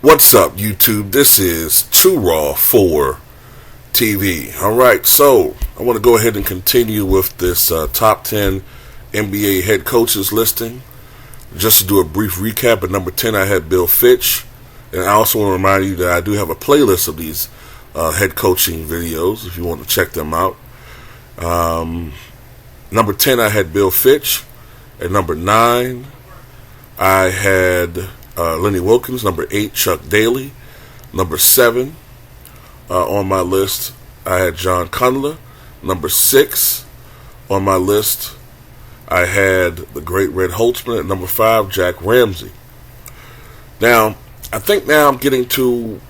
What's up, YouTube? This is Too Raw for TV. Alright, so I want to go ahead and continue with this top 10 NBA head coaches listing. Just to do a brief recap, at number 10 I had Bill Fitch. And I also want to remind you that I do have a playlist of these head coaching videos if you want to check them out. Number 10 I had Bill Fitch. At number 9 I had Lenny Wilkens. Number 8, Chuck Daly. Number 7 on my list, I had John Cundler. Number 6 on my list, I had the great Red Holtzman. At number 5, Jack Ramsey. Now, I think now I'm getting to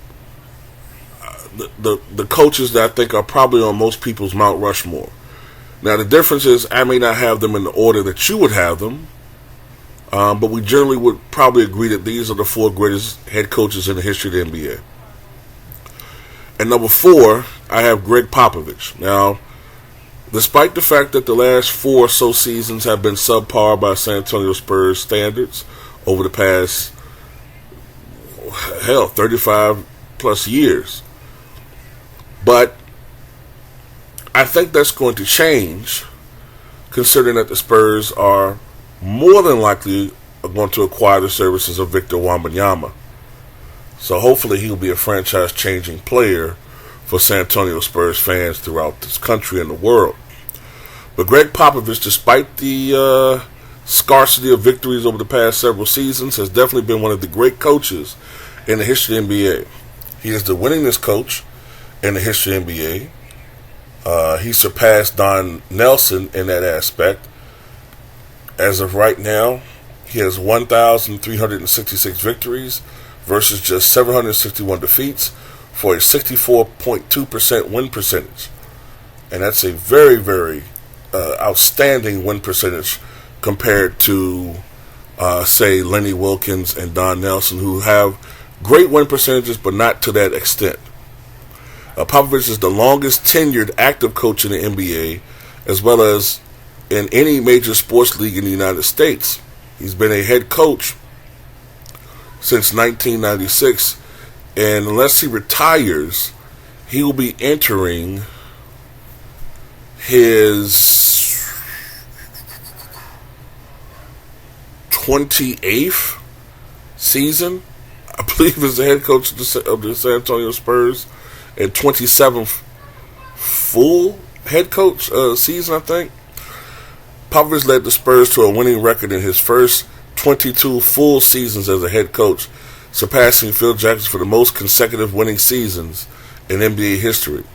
the coaches that I think are probably on most people's Mount Rushmore. Now, the difference is I may not have them in the order that you would have them. But we generally would probably agree that these are the 4 greatest head coaches in the history of the NBA. At number 4, I have Gregg Popovich. Now, despite the fact that the last 4 or so seasons have been subpar by San Antonio Spurs standards over the past, 35 plus years. But I think that's going to change, considering that the Spurs are more than likely going to acquire the services of Victor Wembanyama. So hopefully he'll be a franchise-changing player for San Antonio Spurs fans throughout this country and the world. But Gregg Popovich, despite the scarcity of victories over the past several seasons, has definitely been one of the great coaches in the history of the NBA. He is the winningest coach in the history of the NBA. He surpassed Don Nelson in that aspect. As of right now, he has 1,366 victories versus just 761 defeats for a 64.2% win percentage. And that's a very, very outstanding win percentage compared to, say, Lenny Wilkens and Don Nelson, who have great win percentages, but not to that extent. Popovich is the longest tenured active coach in the NBA, as well as in any major sports league in the United States. He's been a head coach since 1996, and unless he retires, he will be entering his 28th season, I believe, as the head coach of the San Antonio Spurs, and 27th full head coach season, I think. Popovich led the Spurs to a winning record in his first 22 full seasons as a head coach, surpassing Phil Jackson for the most consecutive winning seasons in NBA history.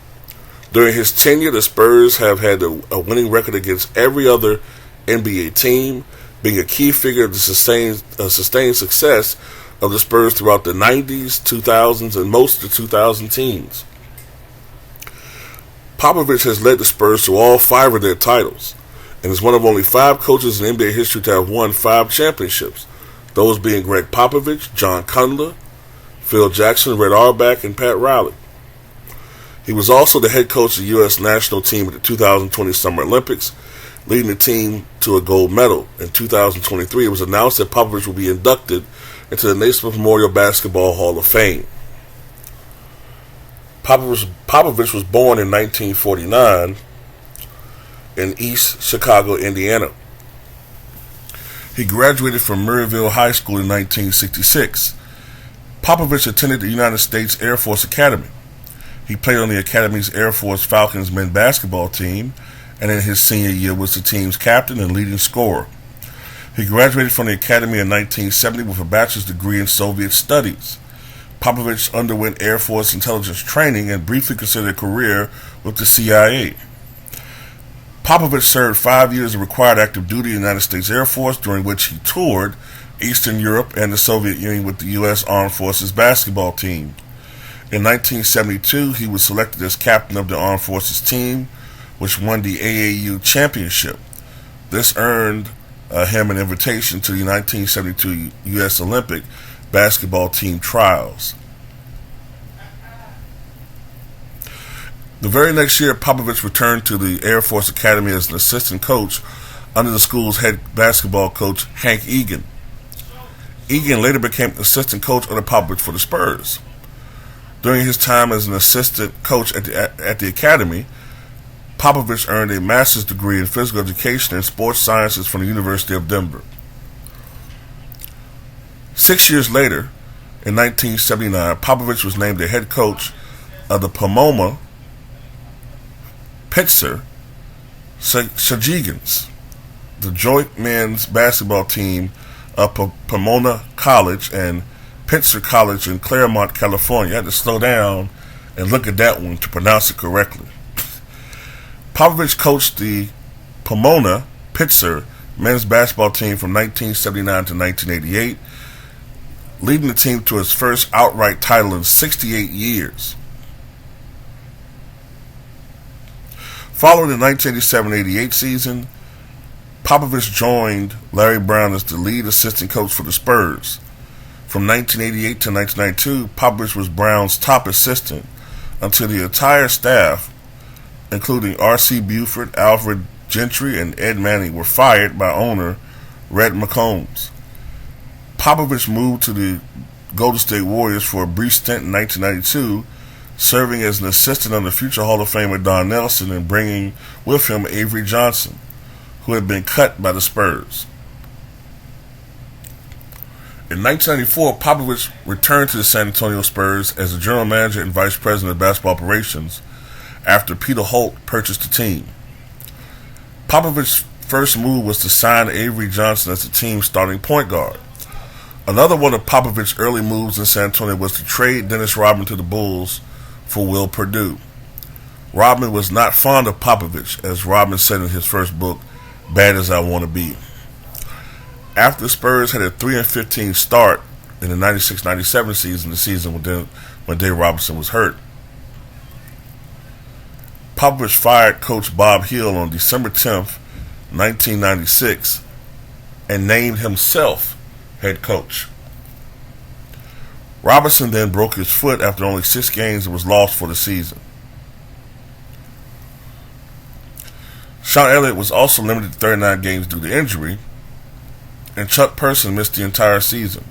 During his tenure, the Spurs have had a winning record against every other NBA team, being a key figure of the sustained success of the Spurs throughout the 90s, 2000s, and most of the 2000 teams. Popovich has led the Spurs to all 5 of their titles, and is one of only 5 coaches in NBA history to have won 5 championships, those being Gregg Popovich, John Cundler, Phil Jackson, Red Auerbach, and Pat Riley. He was also the head coach of the U.S. national team at the 2020 Summer Olympics, leading the team to a gold medal. In 2023, it was announced that Popovich will be inducted into the Naismith Memorial Basketball Hall of Fame. Popovich was born in 1949 in East Chicago, Indiana. He graduated from Maryville High School in 1966. Popovich attended the United States Air Force Academy. He played on the Academy's Air Force Falcons men's basketball team, and in his senior year was the team's captain and leading scorer. He graduated from the Academy in 1970 with a bachelor's degree in Soviet studies. Popovich underwent Air Force intelligence training and briefly considered a career with the CIA. Popovich served 5 years of required active duty in the United States Air Force, during which he toured Eastern Europe and the Soviet Union with the U.S. Armed Forces basketball team. In 1972, he was selected as captain of the Armed Forces team, which won the AAU championship. This earned him an invitation to the 1972 U.S. Olympic basketball team trials. The very next year, Popovich returned to the Air Force Academy as an assistant coach under the school's head basketball coach, Hank Egan. Egan later became assistant coach under Popovich for the Spurs. During his time as an assistant coach at the academy, Popovich earned a master's degree in physical education and sports sciences from the University of Denver. 6 years later, in 1979, Popovich was named the head coach of the Pomona Pitzer Shagigans, the joint men's basketball team of Pomona College and Pitzer College in Claremont, California. I had to slow down and look at that one to pronounce it correctly. Popovich coached the Pomona Pitzer men's basketball team from 1979 to 1988, leading the team to its first outright title in 68 years. Following the 1987-88 season, Popovich joined Larry Brown as the lead assistant coach for the Spurs. From 1988 to 1992, Popovich was Brown's top assistant until the entire staff, including R.C. Buford, Alfred Gentry, and Ed Manning, were fired by owner Red McCombs. Popovich moved to the Golden State Warriors for a brief stint in 1992, serving as an assistant under future Hall of Famer Don Nelson and bringing with him Avery Johnson, who had been cut by the Spurs. In 1994, Popovich returned to the San Antonio Spurs as the general manager and vice president of basketball operations after Peter Holt purchased the team. Popovich's first move was to sign Avery Johnson as the team's starting point guard. Another one of Popovich's early moves in San Antonio was to trade Dennis Rodman to the Bulls for Will Perdue. Rodman was not fond of Popovich, as Rodman said in his first book, Bad as I Want to Be. After the Spurs had a 3-15 start in the 96-97 season, the season when Dave Robinson was hurt, Popovich fired Coach Bob Hill on December 10th, 1996, and named himself head coach. Robinson then broke his foot after only 6 games and was lost for the season. Sean Elliott was also limited to 39 games due to injury, and Chuck Person missed the entire season.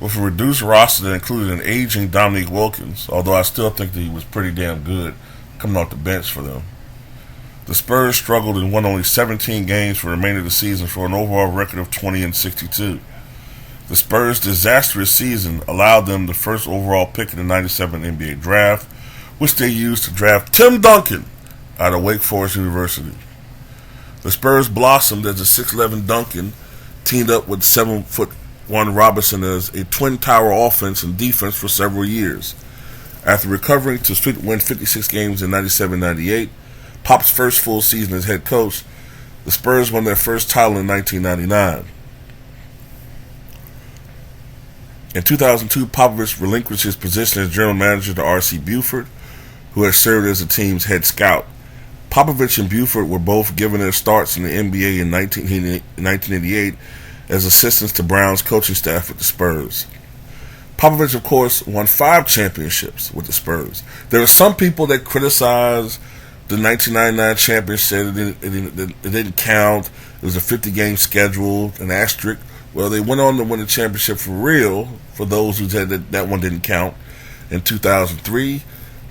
With a reduced roster that included an aging Dominique Wilkins, although I still think that he was pretty damn good coming off the bench for them, the Spurs struggled and won only 17 games for the remainder of the season for an overall record of 20-62. The Spurs' disastrous season allowed them the first overall pick in the 97 NBA draft, which they used to draft Tim Duncan out of Wake Forest University. The Spurs blossomed as the 6'11 Duncan teamed up with 7'1 Robinson as a twin tower offense and defense for several years. After recovering to win 56 games in 97-98, Pop's first full season as head coach, the Spurs won their first title in 1999. In 2002, Popovich relinquished his position as general manager to R.C. Buford, who had served as the team's head scout. Popovich and Buford were both given their starts in the NBA in 1988 as assistants to Brown's coaching staff with the Spurs. Popovich, of course, won 5 championships with the Spurs. There are some people that criticize the 1999 championship. It didn't count. It was a 50-game schedule, an asterisk. Well, they went on to win the championship for real, for those who said that one didn't count, in 2003,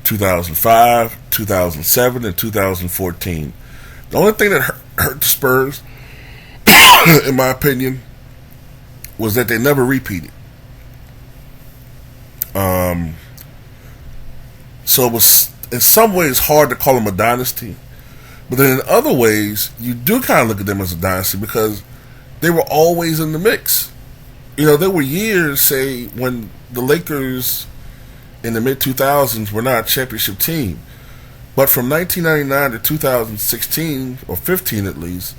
2005, 2007, and 2014. The only thing that hurt the Spurs, in my opinion, was that they never repeated. So it was, in some ways, hard to call them a dynasty. But then in other ways, you do kind of look at them as a dynasty because they were always in the mix. You know, there were years, say, when the Lakers in the mid-2000s were not a championship team. But from 1999 to 2016, or 15 at least,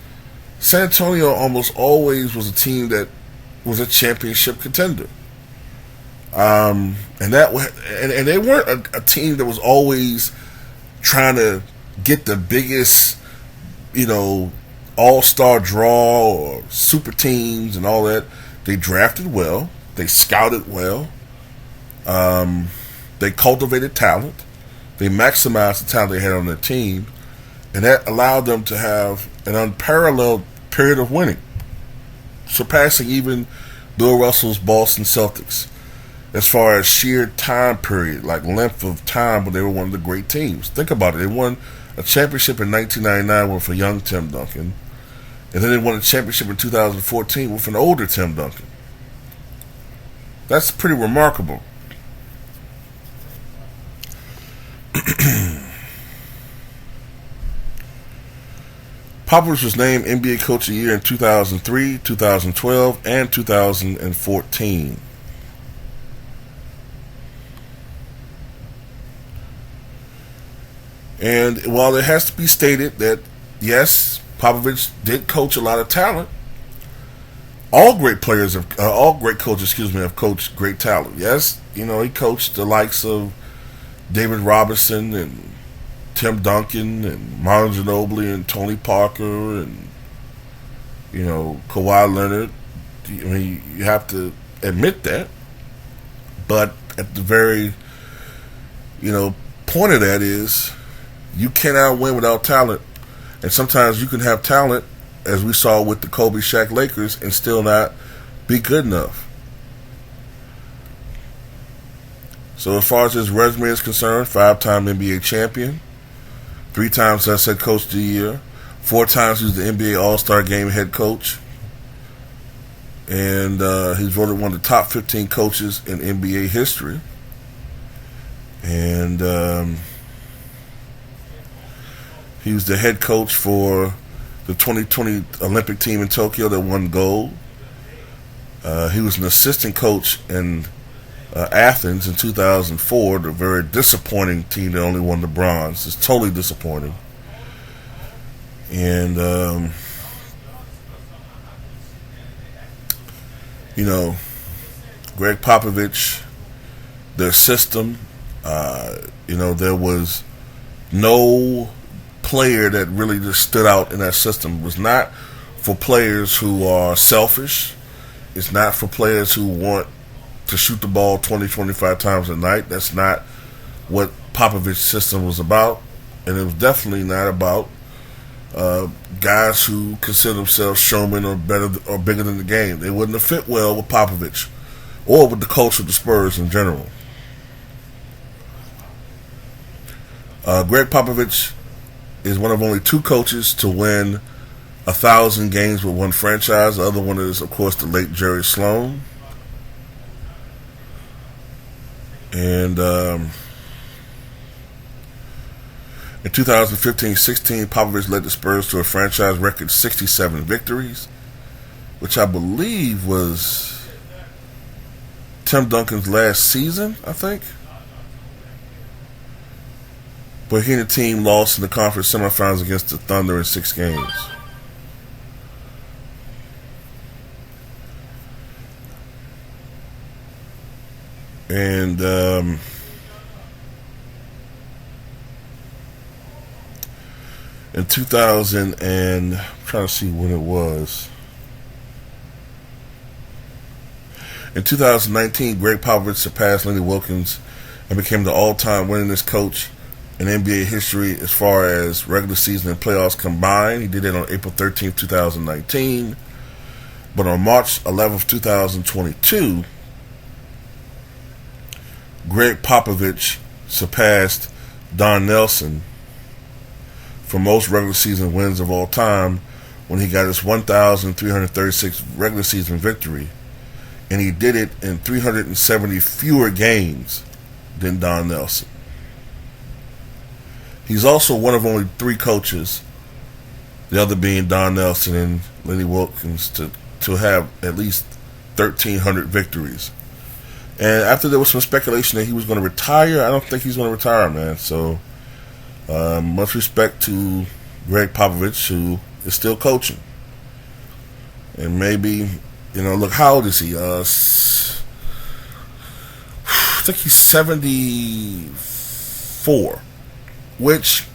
San Antonio almost always was a team that was a championship contender. And they weren't a team that was always trying to get the biggest, all-star draw or super teams and all that. They drafted well. They scouted well. They cultivated talent. They maximized the talent they had on their team. And that allowed them to have an unparalleled period of winning, surpassing even Bill Russell's Boston Celtics, as far as sheer time period, like length of time when they were one of the great teams. Think about it. They won a championship in 1999 with a young Tim Duncan, and then they won a championship in 2014 with an older Tim Duncan. That's pretty remarkable. Popovich was named NBA Coach of the Year in 2003, 2012, and 2014. And while it has to be stated that, yes, Popovich did coach a lot of talent, all great coaches, have coached great talent. Yes, he coached the likes of David Robinson and Tim Duncan and Manu Ginobili and Tony Parker and Kawhi Leonard. I mean, you have to admit that. But at the very point of that is you cannot win without talent, and sometimes you can have talent, as we saw with the Kobe Shaq Lakers, and still not be good enough. So as far as his resume is concerned, 5-time NBA champion, 3 times as head coach of the year, 4 times he was the NBA All-Star Game head coach, and he's voted one of the top 15 coaches in NBA history. And he was the head coach for the 2020 Olympic team in Tokyo that won gold. He was an assistant coach in Athens in 2004, the very disappointing team that only won the bronze. It's totally disappointing. And, Gregg Popovich, their system, there was no player that really just stood out in that system. It was not for players who are selfish. It's not for players who want to shoot the ball 20, 25 times a night. That's not what Popovich's system was about. And it was definitely not about guys who consider themselves showmen or better or bigger than the game. They wouldn't have fit well with Popovich or with the culture of the Spurs in general. Gregg Popovich is one of only 2 coaches to win 1,000 games with one franchise. The other one is, of course, the late Jerry Sloan. And in 2015-16, Popovich led the Spurs to a franchise record 67 victories, which I believe was Tim Duncan's last season, I think. But he and the team lost in the conference semifinals against the Thunder in 6 games. And in 2000 and I'm trying to see when it was. In 2019, Gregg Popovich surpassed Lenny Wilkens and became the all-time winningest coach in NBA history as far as regular season and playoffs combined. He did it on April 13th, 2019. But on March 11th, 2022, Gregg Popovich surpassed Don Nelson for most regular season wins of all time when he got his 1,336 regular season victory. And he did it in 370 fewer games than Don Nelson. He's also one of only 3 coaches, the other being Don Nelson and Lenny Wilkens, to have at least 1,300 victories. And after there was some speculation that he was going to retire, I don't think he's going to retire, man. So, much respect to Gregg Popovich, who is still coaching. And maybe, look, how old is he? I think he's 74. Which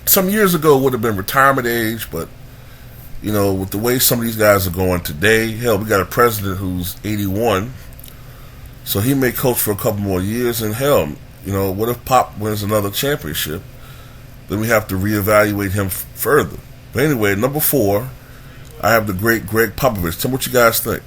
some years ago would have been retirement age, but with the way some of these guys are going today, hell, we got a president who's 81, so he may coach for a couple more years. And hell, what if Pop wins another championship? Then we have to reevaluate him further. But anyway, number 4, I have the great Gregg Popovich. Tell me what you guys think.